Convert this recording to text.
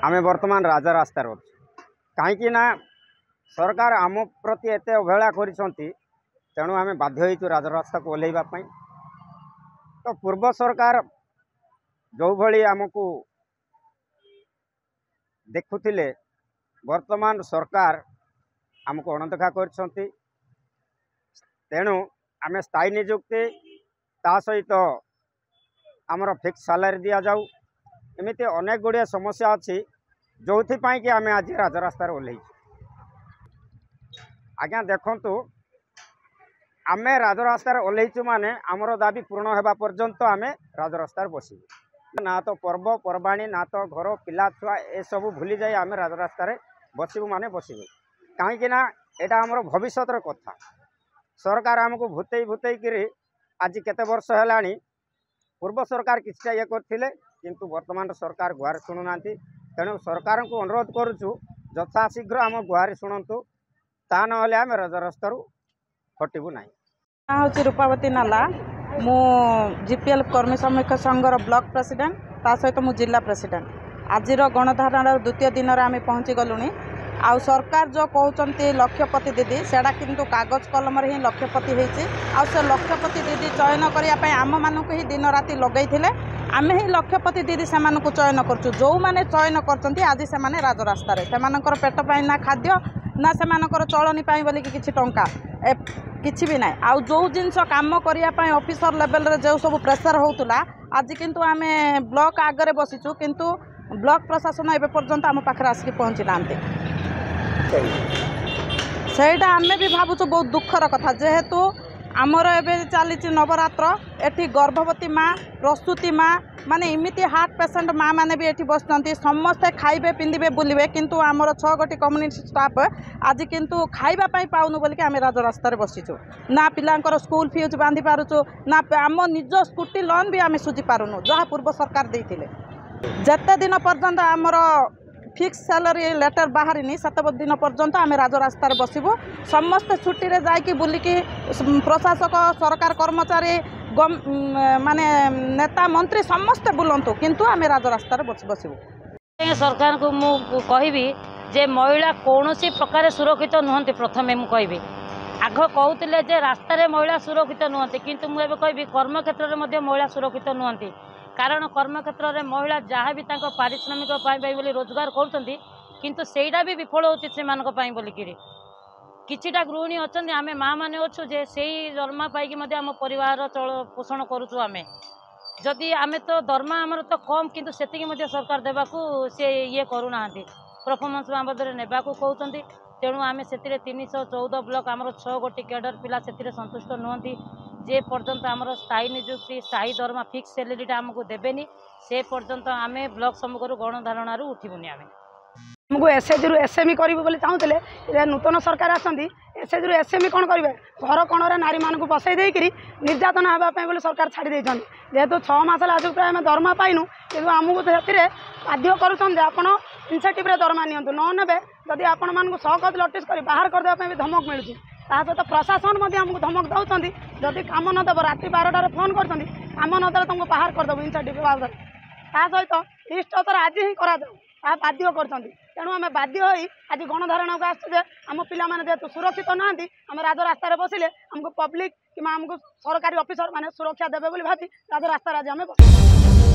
आमे वर्तमान राजरास्तार कहीं सरकार आम प्रति एत अवहेला करिसंती तेणु आमे बाध्य होइछु राजरास्ता को ओल्हेइबा पई। तो पूर्व सरकार जो भली आमको देखुथिले वर्तमान सरकार आमको अणदेखा करिसंती। तेणु आमे स्थायी नियुक्ति ता सहित आमर फिक्स सैलरी दिया जाऊ एमती अनेक गुड़िया समस्या अच्छी जो कि आम आज राजरास्तार ओल्हे। आज्ञा देखु आम राजरास्तार ओल्हेचु माने आमर दाबी पूर्ण होगा पर्यंत आम राजरास्तार बसबू ना तो पर्व पर्वाणी ना तो घर पिला छुआ ए सब भूली जाए आम राजरास्तार बसबू माने बसबू कहीं यहाँ आमर भविष्य कथा। सरकार आमको भूतई भूतई करी आज केते वर्ष है पूर्व सरकार किछटा ये करथिले किंतु वर्तमान सरकार गुहार शुणुना। तेणु सरकार को अनुरोध करुचु यथाशीघ्र आम गुहार शुणु ता ना आम राजरास्तारू हटबू ना। हूँ रूपावती नाला मु जीपीएल कर्मी श्रमिक संघर ब्लॉक प्रेसिडेंट ता सहित मु जिला प्रेसिडेंट। आज गणधारण द्वितीय दिन आम पहुँची गलुनी। आउ सरकार जो कहते लक्षपति दीदी सेटा किंतु कागज कलम ही लक्षपति होती। से लक्षपति दीदी चयन करने आम मानक ही दिन राति लगे आम ही लक्षपति दीदी से चयन करूँ। जो मैंने चयन कर आज से राजरास्तार से पेट पाई ना खाद्य ना से चलनी बोलिक किसी टंका किसी भी ना। आउ जो जिनस कम करने ऑफिसर लेवल रे जो सब प्रेसर होता आज किंतु आम ब्लॉक आगे बसीचु किंतु ब्लॉक प्रशासन एवं पर्यंत आम पाखे आसिक पहुँची ना। सेटा आम भी भावुँ बहुत दुखर कथा जेहेतु आमर एवं चली नवरात्र एटी गर्भवती माँ प्रसूति माँ माने इमिति हार्ट पेसेंट माँ मैंने भी एटी बस समस्ते खाइबे पिंधे बुलवे किंतु आमर 6 गोटी कम्युनिटी स्टाफ आज किंतु खाइबापी पाऊनु बोलिक आम राजरास्तार बसीचु ना पिलांकर स्कूल फीस बांधि पारुचु ना आम निज स्कूटी लोन भी आम सुझी पारुनु जहाँ पूर्व सरकार देइथिले। जेते दिन पर्यंत आमर फिक्स सैलरी लेटर बाहरी सत दिन पर्यंत आम राजरास्तार बसबू। समस्त छुट्टी रे जाइकी बुलिकी प्रशासक सरकार कर्मचारी माने नेता मंत्री समस्ते बुलंतु किंतु आम राजरास्तार बसबू। सरकार को मु कहबी जे महिला कौन प्रकार सुरक्षित नुहति। प्रथमे मु कहबी आग कहते जे रास्तार महिला सुरक्षित नुहति किंतु मुझे कहबी कर्मक्षेत्र में महिला सुरक्षित नुहति। कारण कर्मक्षेत्र में महिला जहाँ भी पारिश्रमिक बोली रोजगार करुँच किंतु सेटा भी विफल होती बोलिकी किछिटा गृहिणी अच्छा आम माँ मैंने अच्छु जे से दरमा पाई आम परिवार चल पोषण करुचु। आम जदि आम तो दरमा आमर तो कम किंतु सेतिकी सरकार देवाकू से ये करूना परफॉर्मेंस बाबद ने कहते। तेणु आम से 314 ब्लॉक आमर 6 गोटी कैडर पिला से संतुष्ट नुहति। जे पर्यंत आमर स्थायी नियुक्ति स्थायी दरमा फिक्स सैलरीटा आमको देवेनी से पर्यंत आम ब्लॉक सम्मुखर गणधारणु उठबूनी। आम आमको एसएच रु एसएमई करें चाहते नूतन सरकार आसती एसएच रु एसएमई कौन करेंगे घर कणर नारी मानक बसई देकर निर्यातना होगापी सरकार छाड़ी जेहेतु 6 मास आज प्राय आम दरमा पाइनु कि आमको से बाध्य कर इनसेटिव दरमा नियंतु न ने जदि आपण मानक सहकत नोटिस कर बाहर करदेवाई भी धमक मिलूँ सहित प्रशासन आमको धमक दौरान जदि कम नदेव राति 12टार फोन कर कम नदेव तुमको बाहर करदेव इनसेटिव बाबद सहित लिस्ट आज ही करा बाध्य कर। तेणु आम बाध्य हो आज गणधारण को आसुचे आम पाने जेहतु सुरक्षित ना आम राजरास्तार बसिले आमको पब्लिक कि आमको सरकारी ऑफिसर माने सुरक्षा देवे भावी राजरास्तार आज आम बस।